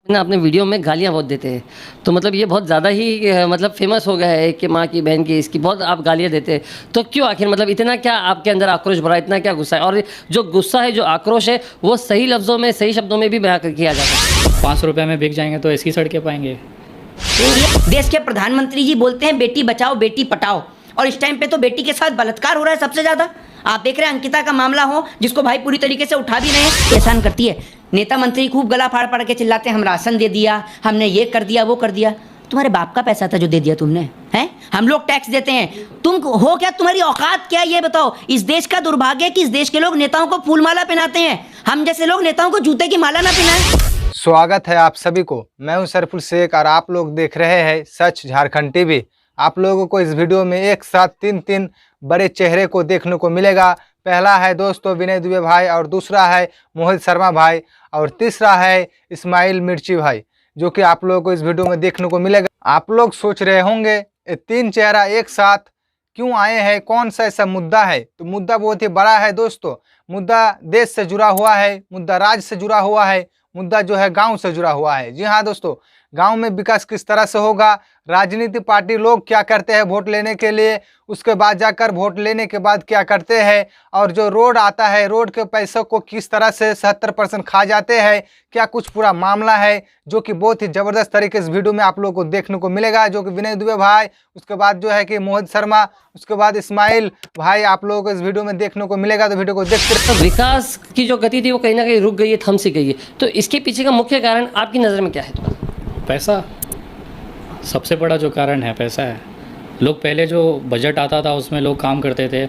ना अपने वीडियो में गालियाँ बहुत देते हैं। तो मतलब ये बहुत ज़्यादा ही मतलब फ़ेमस हो गया है कि माँ की, बहन की, इसकी बहुत आप गालियाँ देते हैं। तो क्यों आखिर मतलब इतना क्या आपके अंदर आक्रोश भरा है, इतना क्या गुस्सा है? और जो गुस्सा है, जो आक्रोश है, वो सही लफ्ज़ों में, सही शब्दों में भी बयाँ क किया जा सकता है। 500 रुपये में बिक जाएंगे तो ऐसी सड़कें पाएंगे। देश के प्रधानमंत्री जी बोलते हैं बेटी बचाओ बेटी पटाओ, और इस टाइम पे तो बेटी के साथ बलात्कार हो रहा है सबसे ज्यादा। आप देख रहे हैं अंकिता का मामला हो, जिसको भाई पूरी तरीके से उठा भी रहे हैं। एहसान करती है, नेता मंत्री खूब गला फाड़ फाड़ के चिल्लाते हैं हम राशन दे दिया, हमने ये कर दिया वो कर दिया। तुम्हारे बाप का पैसा था जो दे दिया तुमने, हैं? हम लोग टैक्स देते हैं, तुम हो क्या, तुम्हारी औकात क्या है ये बताओ। इस देश का दुर्भाग्य है कि इस देश के लोग नेताओं को फूल माला पहनाते हैं, हम जैसे लोग नेताओं को जूते की माला ना पहनाएं। स्वागत है आप सभी को। मैं हूं सरफुल शेख और आप लोग देख रहे हैं सच झारखंड टीवी। आप लोगों को इस वीडियो में एक साथ तीन बड़े चेहरे को देखने को मिलेगा। पहला है दोस्तों विनय दुबे भाई, और दूसरा है मोहित शर्मा भाई, और तीसरा है इस्माइल मिर्ची भाई, जो कि आप लोगों को इस वीडियो में देखने को मिलेगा। आप लोग सोच रहे होंगे ये तीन चेहरा एक साथ क्यों आए हैं, कौन सा ऐसा मुद्दा है? तो मुद्दा बहुत ही बड़ा है दोस्तों। मुद्दा देश से जुड़ा हुआ है, मुद्दा राज्य से जुड़ा हुआ है, मुद्दा जो है गांव से जुड़ा हुआ है। जी हाँ दोस्तों, गांव में विकास किस तरह से होगा, राजनीति पार्टी लोग क्या करते हैं वोट लेने के लिए, उसके बाद जाकर वोट लेने के बाद क्या करते हैं, और जो रोड आता है रोड के पैसों को किस तरह से 70% खा जाते हैं, क्या कुछ पूरा मामला है, जो कि बहुत ही ज़बरदस्त तरीके से इस वीडियो में आप लोगों को देखने को मिलेगा। जो कि विनय दुबे भाई, उसके बाद जो है कि मोहित शर्मा, उसके बाद इस्माइल भाई, आप लोगों को इस वीडियो में देखने को मिलेगा। तो वीडियो को देखते रहिए। तो विकास की जो गति थी वो कहीं न कहीं रुक गई है, थम सी गई है। तो इसके पीछे का मुख्य कारण आपकी नज़र में क्या है? पैसा सबसे बड़ा जो कारण है, पैसा है। लोग पहले जो बजट आता था उसमें लोग काम करते थे,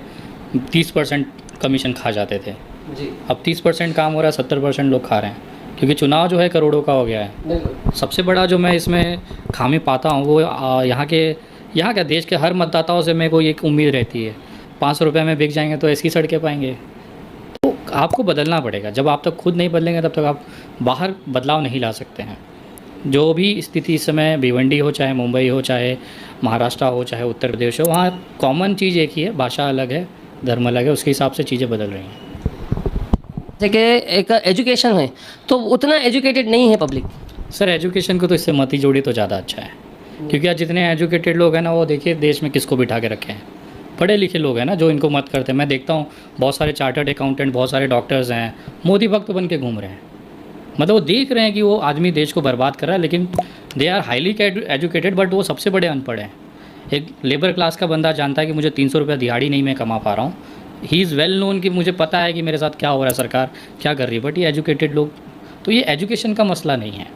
30% कमीशन खा जाते थे। जी, अब 30% काम हो रहा है, 70% लोग खा रहे हैं, क्योंकि चुनाव जो है करोड़ों का हो गया है। बिल्कुल। सबसे बड़ा जो मैं इसमें खामी पाता हूँ वो यहाँ क्या देश के हर मतदाताओं से मेरे को एक उम्मीद रहती है, 500 रुपये में बिक जाएंगे तो ऐसी सड़कें पाएंगे। तो आपको बदलना पड़ेगा। जब आप तक खुद नहीं बदलेंगे तब तक आप बाहर बदलाव नहीं ला सकते हैं। जो भी स्थिति इस समय भिवंडी हो, चाहे मुंबई हो, चाहे महाराष्ट्र हो, चाहे उत्तर प्रदेश हो, वहाँ कॉमन चीज़ एक ही है, भाषा अलग है, धर्म अलग है, उसके हिसाब से चीज़ें बदल रही हैं। जैसे कि एक एजुकेशन है तो उतना एजुकेटेड नहीं है पब्लिक। सर एजुकेशन को तो इससे मत ही जोड़ी तो ज़्यादा अच्छा है, क्योंकि आज जितने एजुकेटेड लोग हैं ना, वो देखिए देश में किसको बिठा के रखे हैं, पढ़े लिखे लोग हैं ना, जो इनको मत करते हैं। मैं देखता हूँ बहुत सारे चार्टर्ड अकाउंटेंट, बहुत सारे डॉक्टर्स हैं, मोदी भक्त बन के घूम रहे हैं। मतलब वो देख रहे हैं कि वो आदमी देश को बर्बाद कर रहा है, लेकिन they are highly educated, but वो सबसे बड़े अनपढ़ हैं। एक लेबर क्लास का बंदा जानता है कि मुझे 300 रुपये दिहाड़ी नहीं मैं कमा पा रहा हूँ। ही इज़ वेल नोन कि मुझे पता है कि मेरे साथ क्या हो रहा है, सरकार क्या कर रही है। बट ये एजुकेटेड लोग, तो ये एजुकेशन का मसला नहीं है।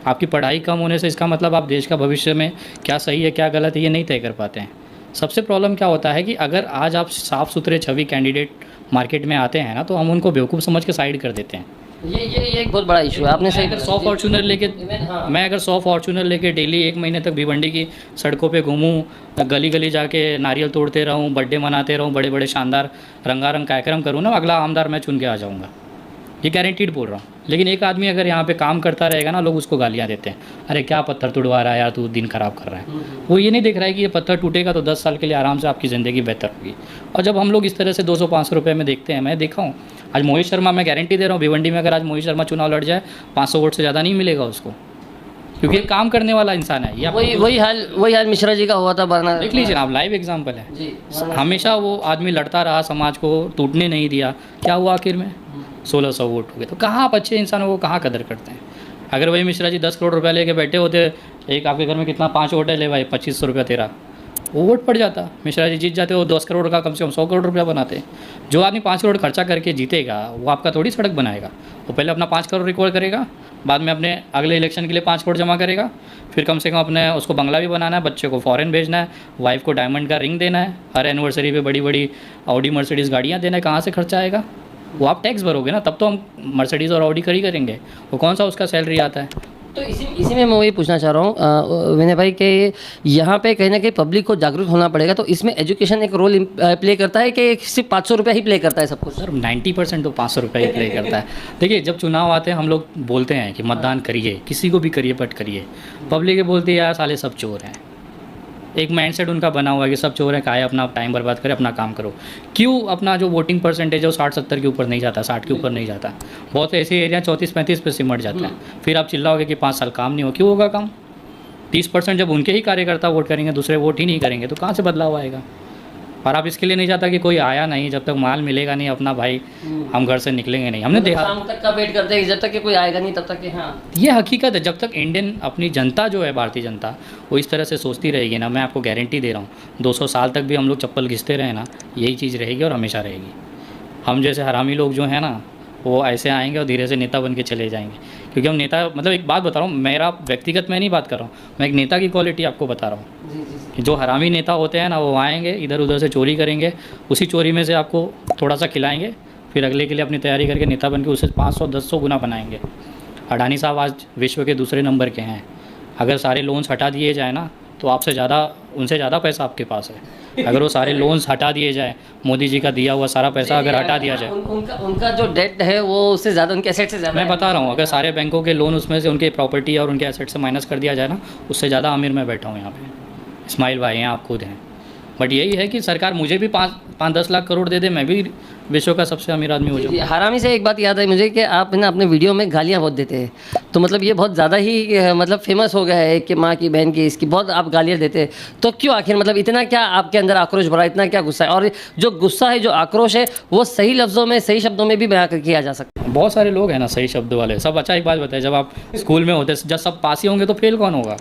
आपकी पढ़ाई कम होने से इसका मतलब आप देश का भविष्य में क्या सही है क्या गलत है ये नहीं तय कर पाते हैं। सबसे प्रॉब्लम क्या होता है कि अगर आज आप साफ़ सुथरे छवि कैंडिडेट मार्केट में आते हैं ना, तो हम उनको बेवकूफ़ समझ के साइड कर देते हैं। ये एक बहुत बड़ा इशू है, आपने सही अगर 100 फॉर्चूनर लेके मैं अगर 100 फॉर्चूनर लेके डेली 1 महीने तक भिवंडी की सड़कों पे घूमूं, गली गली जाके नारियल तोड़ते रहूं, बर्थडे मनाते रहूं, बड़े बड़े शानदार रंगारंग कार्यक्रम करूं ना, अगला आमदार मैं चुन के आ जाऊंगा, ये गारंटीड बोल रहा हूँ। लेकिन एक आदमी अगर यहाँ पे काम करता रहेगा ना, लोग उसको गालियाँ देते हैं, अरे क्या पत्थर तुड़वा रहा है यार, तू दिन ख़राब कर रहा है। वो ये नहीं देख रहा है कि ये पत्थर टूटेगा तो 10 साल के लिए आराम से आपकी ज़िंदगी बेहतर होगी। और जब हम लोग इस तरह से 200-500 रुपये में देखते हैं, मैं देखा हूँ आज मोहित शर्मा, मैं गारंटी दे रहा हूँ भिवंडी में अगर आज मोहित शर्मा चुनाव लड़ जाए 500 वोट से ज़्यादा नहीं मिलेगा उसको, क्योंकि ये काम करने वाला इंसान है। या वही हाल मिश्रा जी का हुआ था बरना। देख लीजिए ना, आप लाइव एग्जाम्पल है जी, हमेशा वो आदमी लड़ता रहा, समाज को टूटने नहीं दिया, क्या हुआ आखिर में 1600 वोट हो गए। तो कहाँ आप अच्छे इंसानों को कहाँ कदर करते हैं? अगर वही मिश्रा जी 10 करोड़ रुपया लेके बैठे होते, एक आपके घर में कितना 5 वोट है, ले भाई 2500 रुपया तेरा, वो वोट पड़ जाता, मिश्रा जी जीत जाते, वो 10 करोड़ का कम से कम 100 करोड़ रुपया बनाते। जो आदमी 5 करोड़ खर्चा करके जीतेगा वो आपका थोड़ी सड़क बनाएगा। वो पहले अपना 5 करोड़ रिकॉर्ड करेगा, बाद में अपने अगले इलेक्शन के लिए 5 करोड़ जमा करेगा, फिर कम से कम अपने उसको बंगला भी बनाना है, बच्चे को फॉरेन भेजना है, वाइफ को डायमंड का रिंग देना है, हर एनिवर्सरी पे बड़ी बड़ी ऑडी मर्सिडीज़ गाड़ियाँ देना है। कहाँ से खर्चा आएगा? वो आप टैक्स भरोगे ना, तब तो हम मर्सिडीज़ और ऑडी खड़ी करेंगे। वो कौन सा उसका सैलरी आता है? तो इसी में मैं वही पूछना चाह रहा हूँ विनय भाई कि यहाँ पे कहीं ना कहीं पब्लिक को जागरूक होना पड़ेगा। तो इसमें एजुकेशन एक रोल प्ले करता है कि सिर्फ 500 रुपये ही प्ले करता है सब कुछ? सर 90% तो 500 रुपये ही प्ले करता है। देखिए जब चुनाव आते हैं हम लोग बोलते हैं कि मतदान करिए, किसी को भी करिए बट करिए। पब्लिक ये बोलती है यार साले सब चोर हैं, एक माइंडसेट उनका बना हुआ है कि सब चोर हैं, काहे अपना टाइम बर्बाद करें, अपना काम करो। क्यों अपना जो वोटिंग परसेंटेज है वो 60-70 के ऊपर नहीं जाता, 60 के ऊपर नहीं जाता। बहुत ऐसे एरिया 34-35 पे सिमट जाता है। फिर आप चिल्लाओगे कि 5 साल काम नहीं हो, क्यों होगा काम? 30% जब उनके ही कार्यकर्ता वोट करेंगे, दूसरे वोट ही नहीं करेंगे, तो कहाँ से बदलाव आएगा? और आप इसके लिए नहीं चाहता कि कोई आया नहीं, जब तक माल मिलेगा नहीं अपना भाई हम घर से निकलेंगे नहीं। हमने देखा शाम तक का वेट करते हैं, जब तक कि कोई आएगा नहीं तब तक कि हाँ ये हकीकत है। जब तक इंडियन अपनी जनता जो है, भारतीय जनता, वो इस तरह से सोचती रहेगी ना, मैं आपको गारंटी दे रहा हूँ 200 साल तक भी हम लोग चप्पल घिसते रहे ना, यही चीज़ रहेगी और हमेशा रहेगी। हम जैसे हरामी लोग जो हैं ना, वो ऐसे आएंगे और धीरे से नेता बन के चले जाएंगे। क्योंकि हम नेता, मतलब एक बात बता रहा हूँ, मेरा व्यक्तिगत मैं नहीं बात कर रहा हूँ, मैं एक नेता की क्वालिटी आपको बता रहा हूँ कि जो हरामी नेता होते हैं ना, वो आएंगे इधर उधर से चोरी करेंगे, उसी चोरी में से आपको थोड़ा सा खिलाएंगे, फिर अगले के लिए अपनी तैयारी करके नेता बन के उसे 500-100 गुना बनाएंगे। अडानी साहब आज विश्व के दूसरे नंबर के हैं। अगर सारे लोन्स हटा दिए जाए ना, तो आपसे ज़्यादा, उनसे ज़्यादा पैसा आपके पास है। अगर वो सारे लोन्स हटा दिए जाए, मोदी जी का दिया हुआ सारा पैसा अगर हटा दिया जाए, उनका जो डेट है वो उससे ज़्यादा, उनके एसेट से ज़्यादा मैं बता रहा हूँ, अगर सारे बैंकों के लोन उसमें से उनके प्रॉपर्टी और उनके एसेट से माइनस कर दिया जाए ना, उससे ज़्यादा अमीर मैं बैठा हूँ यहाँ पे। इस्माइल भाई हैं, आप खुद हैं। बट यही है कि सरकार मुझे भी 5-10 लाख करोड़ दे दे, मैं भी विश्व का सबसे अमीर आदमी हो जाऊँ। हरामी से एक बात याद है मुझे कि आप ना अपने वीडियो में गालियाँ बहुत देते हैं, तो मतलब ये बहुत ज़्यादा ही मतलब फेमस हो गया है कि माँ की, बहन की, इसकी बहुत आप गालियाँ देते हैं। तो क्यों आखिर, मतलब इतना क्या आपके अंदर आक्रोश भरा, इतना क्या गुस्सा है? और जो गुस्सा है, जो आक्रोश है, वो सही लफ्ज़ों में, सही शब्दों में भी बयां किया जा सकता है। बहुत सारे लोग हैं ना सही शब्द वाले सब। अच्छा एक बात बताए, जब आप स्कूल में होते, जब सब पास ही होंगे तो फेल कौन होगा?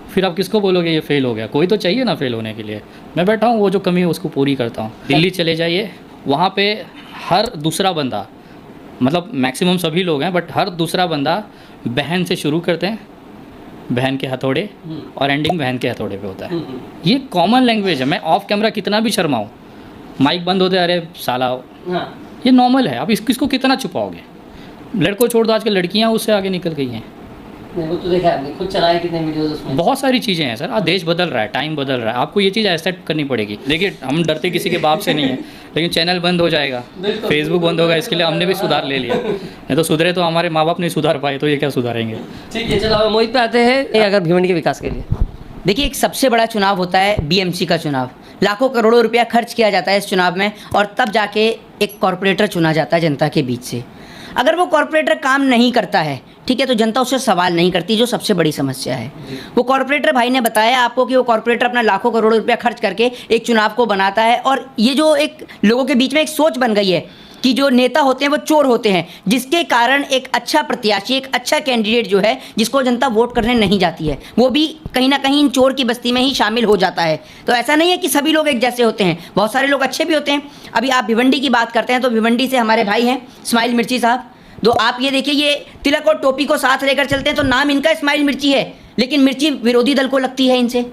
फिर आप किसको बोलोगे ये फेल हो गया? कोई तो चाहिए ना फेल होने के लिए। मैं बैठा हूँ, वो जो कमी है उसको पूरी करता हूँ। दिल्ली चले जाइए, वहाँ पे हर दूसरा बंदा, मतलब मैक्सिमम सभी लोग हैं, बट हर दूसरा बंदा बहन से शुरू करते हैं, बहन के हथौड़े, और एंडिंग बहन के हथौड़े पे होता है। ये कॉमन लैंग्वेज है। मैं ऑफ कैमरा कितना भी शर्माऊँ, माइक बंद होते अरे साला, ये नॉर्मल है। आप इसको कितना छुपाओगे? लड़कों छोड़ दो, आजकल लड़कियाँ उससे आगे निकल गई हैं। वो तो देखा आपने, खुद चलाए कितने वीडियोस उसमें। बहुत सारी चीज़ें हैं सर। आज देश बदल रहा है, टाइम बदल रहा है, आपको ये चीज़ एक्सेप्ट करनी पड़ेगी। देखिए हम डरते किसी के बाप से नहीं है, लेकिन चैनल बंद हो जाएगा, फेसबुक बंद होगा, इसके लिए हमने भी सुधार ले लिया। नहीं तो सुधरे तो हमारे माँ बाप नहीं सुधार पाए, तो ये क्या सुधारेंगे? ठीक है, चलो मोहित पे आते हैं। अगर भिवंडी के विकास के लिए, देखिए, एक सबसे बड़ा चुनाव होता है बीएमसी का चुनाव। लाखों करोड़ों रुपया खर्च किया जाता है इस चुनाव में, और तब जाके एक कॉरपोरेटर चुना जाता है जनता के बीच से। अगर वो कॉरपोरेटर काम नहीं करता है, ठीक है, तो जनता उससे सवाल नहीं करती, जो सबसे बड़ी समस्या है। वो कॉरपोरेटर भाई ने बताया आपको कि वो कॉरपोरेटर अपना लाखों करोड़ों रुपया खर्च करके एक चुनाव को बनाता है, और ये जो एक लोगों के बीच में एक सोच बन गई है कि जो नेता होते हैं वो चोर होते हैं, जिसके कारण एक अच्छा प्रत्याशी, एक अच्छा कैंडिडेट जो है, जिसको जनता वोट करने नहीं जाती है, वो भी कहीं ना कहीं इन चोर की बस्ती में ही शामिल हो जाता है। तो ऐसा नहीं है कि सभी लोग एक जैसे होते हैं, बहुत सारे लोग अच्छे भी होते हैं। अभी आप भिवंडी की बात करते हैं, तो भिवंडी से हमारे भाई हैं इस्माइल मिर्ची साहब। तो आप ये देखिए, ये तिलक और टोपी को साथ लेकर चलते हैं, तो नाम इनका इस्माइल मिर्ची है, लेकिन मिर्ची विरोधी दल को लगती है इनसे।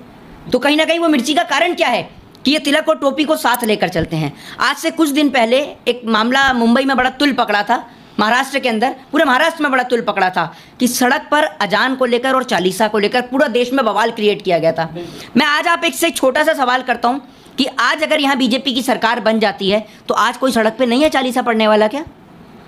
तो कहीं ना कहीं वो मिर्ची का कारण क्या है कि ये तिलक और टोपी को साथ लेकर चलते हैं। आज से कुछ दिन पहले एक मामला मुंबई में बड़ा तुल पकड़ा था, महाराष्ट्र के अंदर, पूरे महाराष्ट्र में बड़ा तुल पकड़ा था कि सड़क पर अजान को लेकर और चालीसा को लेकर पूरा देश में बवाल क्रिएट किया गया था। मैं आज आप एक से छोटा सा सवाल करता हूँ कि आज अगर यहाँ बीजेपी की सरकार बन जाती है, तो आज कोई सड़क पर नहीं है चालीसा पढ़ने वाला क्या?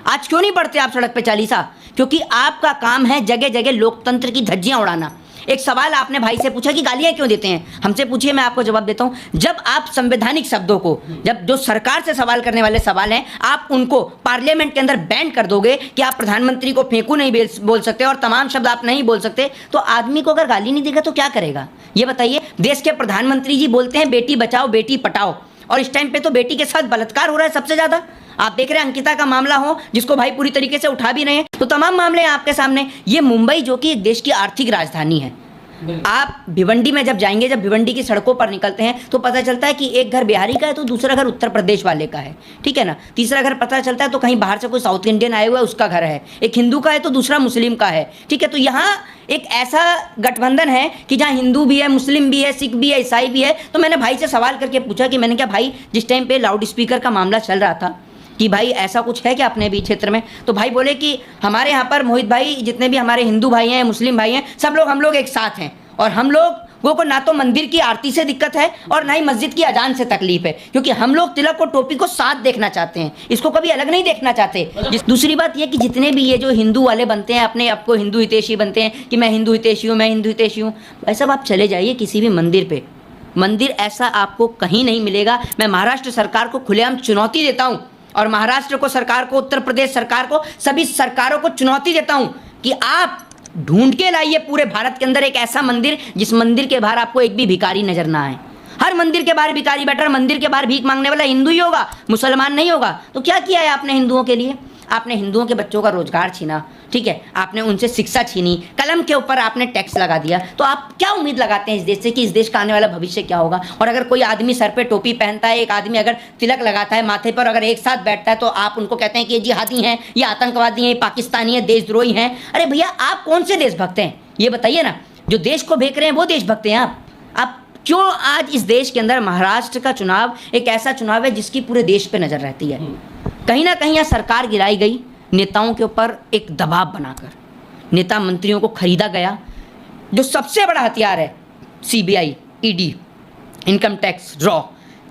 आज क्यों नहीं पढ़ते आप सड़क पे चालीसा? क्योंकि आपका काम है जगह जगह लोकतंत्र की धज्जियां उड़ाना। एक सवाल आपने भाई से पूछा कि गालियां क्यों देते हैं, हमसे पूछिए, मैं आपको जवाब देता हूं। जब आप संवैधानिक शब्दों को, जब जो सरकार से सवाल करने वाले सवाल हैं, आप उनको पार्लियामेंट के अंदर बैन कर दोगे कि आप प्रधानमंत्री को फेंकू नहीं बोल सकते और तमाम शब्द आप नहीं बोल सकते, तो आदमी को अगर गाली नहीं देगा तो क्या करेगा ये बताइए? देश के प्रधानमंत्री जी बोलते हैं बेटी बचाओ बेटी पढ़ाओ, और इस टाइम पे तो बेटी के साथ बलात्कार हो रहा है सबसे ज्यादा। आप देख रहे हैं अंकिता का मामला हो, जिसको भाई पूरी तरीके से उठा भी रहे हैं, तो तमाम मामले हैं आपके सामने। ये मुंबई जो कि एक देश की आर्थिक राजधानी है, आप भिवंडी में जब जाएंगे, जब भिवंडी की सड़कों पर निकलते हैं, तो पता चलता है कि एक घर बिहारी का है तो दूसरा घर उत्तर प्रदेश वाले का है, ठीक है ना। तीसरा घर पता चलता है तो कहीं बाहर से कोई साउथ इंडियन आए हुआ है उसका घर है, एक हिंदू का है तो दूसरा मुस्लिम का है, ठीक है। तो यहाँ एक ऐसा गठबंधन है कि जहाँ हिंदू भी है, मुस्लिम भी है, सिख भी है, ईसाई भी है। तो मैंने भाई से सवाल करके पूछा कि मैंने क्या भाई, जिस टाइम पे लाउड स्पीकर का मामला चल रहा था, कि भाई ऐसा कुछ है क्या अपने भी क्षेत्र में? तो भाई बोले कि हमारे यहाँ पर मोहित भाई, जितने भी हमारे हिंदू भाई हैं, मुस्लिम भाई हैं, सब लोग हम लोग एक साथ हैं, और हम लोग लोगों को ना तो मंदिर की आरती से दिक्कत है और ना ही मस्जिद की अजान से तकलीफ है, क्योंकि हम लोग तिलक और टोपी को साथ देखना चाहते हैं, इसको कभी अलग नहीं देखना चाहते। दूसरी बात यह कि जितने भी ये जो हिंदू वाले बनते हैं, अपने आप को हिंदू हितैषी बनते हैं कि मैं हिंदू हितैषी हूँ, मैं हिंदू हितैषी हूँ, भाई साहब आप चले जाइए किसी भी मंदिर पे, मंदिर ऐसा आपको कहीं नहीं मिलेगा। मैं महाराष्ट्र सरकार को खुलेआम चुनौती देता हूँ, और महाराष्ट्र को सरकार को, उत्तर प्रदेश सरकार को, सभी सरकारों को चुनौती देता हूँ कि आप ढूंढ के लाइए पूरे भारत के अंदर एक ऐसा मंदिर जिस मंदिर के बाहर आपको एक भी भिखारी नजर ना आए। हर मंदिर के बाहर भिखारी बैठा, मंदिर के बाहर भीख मांगने वाला हिंदू ही होगा, मुसलमान नहीं होगा। तो क्या किया है आपने हिंदुओं के लिए? आपने हिंदुओं के बच्चों का रोजगार छीना, ठीक है, आपने उनसे शिक्षा छीनी, कलम के ऊपर आपने टैक्स लगा दिया। तो आप क्या उम्मीद लगाते हैं इस देश से कि इस देश का आने वाला भविष्य क्या होगा? और अगर कोई आदमी सर पे टोपी पहनता है, एक आदमी अगर तिलक लगाता है माथे पर, अगर एक साथ बैठता है, तो आप उनको कहते हैं कि ये जिहादी हैं, ये आतंकवादी हैं, ये पाकिस्तानी है, देशद्रोही हैं। अरे भैया आप कौन से देशभक्त हैं ये बताइए ना? जो देश को भेंक रहे हैं वो देशभक्त हैं आप क्यों? आज इस देश के अंदर महाराष्ट्र का चुनाव एक ऐसा चुनाव है जिसकी पूरे देश पे नजर रहती है। कहीं ना कहीं यहाँ सरकार गिराई गई नेताओं के ऊपर एक दबाव बनाकर, नेता मंत्रियों को खरीदा गया। जो सबसे बड़ा हथियार है CBI, ED, income tax, raw,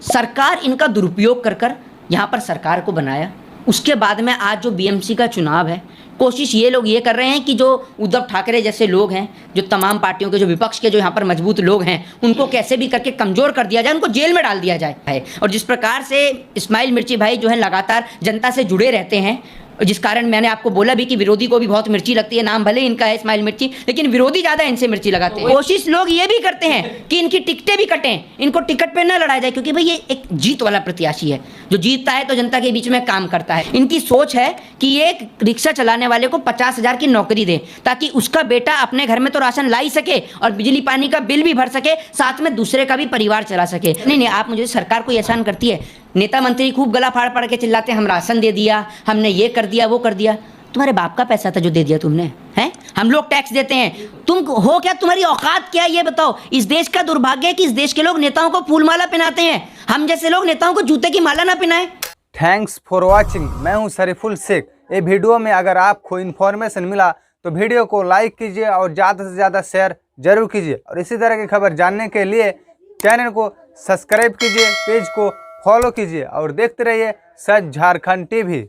सरकार इनका दुरुपयोग कर कर यहाँ पर सरकार को बनाया। उसके बाद में आज जो बीएमसी का चुनाव है, कोशिश ये लोग ये कर रहे हैं कि जो उद्धव ठाकरे जैसे लोग हैं, जो तमाम पार्टियों के, जो विपक्ष के जो यहाँ पर मजबूत लोग हैं, उनको कैसे भी करके कमज़ोर कर दिया जाए, उनको जेल में डाल दिया जाए। और जिस प्रकार से इस्माइल मिर्ची भाई जो है लगातार जनता से जुड़े रहते हैं, जिस कारण मैंने आपको बोला भी कि विरोधी को भी बहुत मिर्ची लगती है, नाम भले इनका है इस्माइल मिर्ची, लेकिन विरोधी ज़्यादा इनसे मिर्ची लगाते हैं। कोशिश लोग ये भी करते हैं कि इनकी टिकटें भी कटें, इनको टिकट पे न लड़ाया जाए, क्योंकि भाई ये एक जीत वाला प्रत्याशी है, जो जीतता है तो जनता के बीच में काम करता है। इनकी सोच है कि ये एक रिक्शा चलाने वाले को 50,000 की नौकरी दे, ताकि उसका बेटा अपने घर में तो राशन ला ही सके और बिजली पानी का बिल भी भर सके, साथ में दूसरे का भी परिवार चला सके। नहीं, आप मुझे, सरकार को एहसान करती है, नेता मंत्री खूब गला फाड़ फाड़ के चिल्लाते हैं हम राशन दे दिया, हमने ये कर दिया, वो कर दिया। तुम्हारे बाप का पैसा था जो दे दिया तुमने, हैं? हम लोग टैक्स देते हैं, तुम हो क्या, तुम्हारी औकात क्या है ये बताओ। इस देश का दुर्भाग्य है कि इस देश के लोग नेताओं को फूल माला पहनाते हैं, हम जैसे लोग नेताओं को जूते की माला ना पहनाएं। Thanks for watching. मैं हूं शरीफुल शेख। ये वीडियो में अगर आपको इन्फॉर्मेशन मिला तो वीडियो को लाइक कीजिए और ज़्यादा से ज़्यादा शेयर जरूर कीजिए, और इसी तरह की खबर जानने के लिए चैनल को सब्सक्राइब कीजिए, पेज को फॉलो कीजिए और देखते रहिए सच झारखंड टीवी।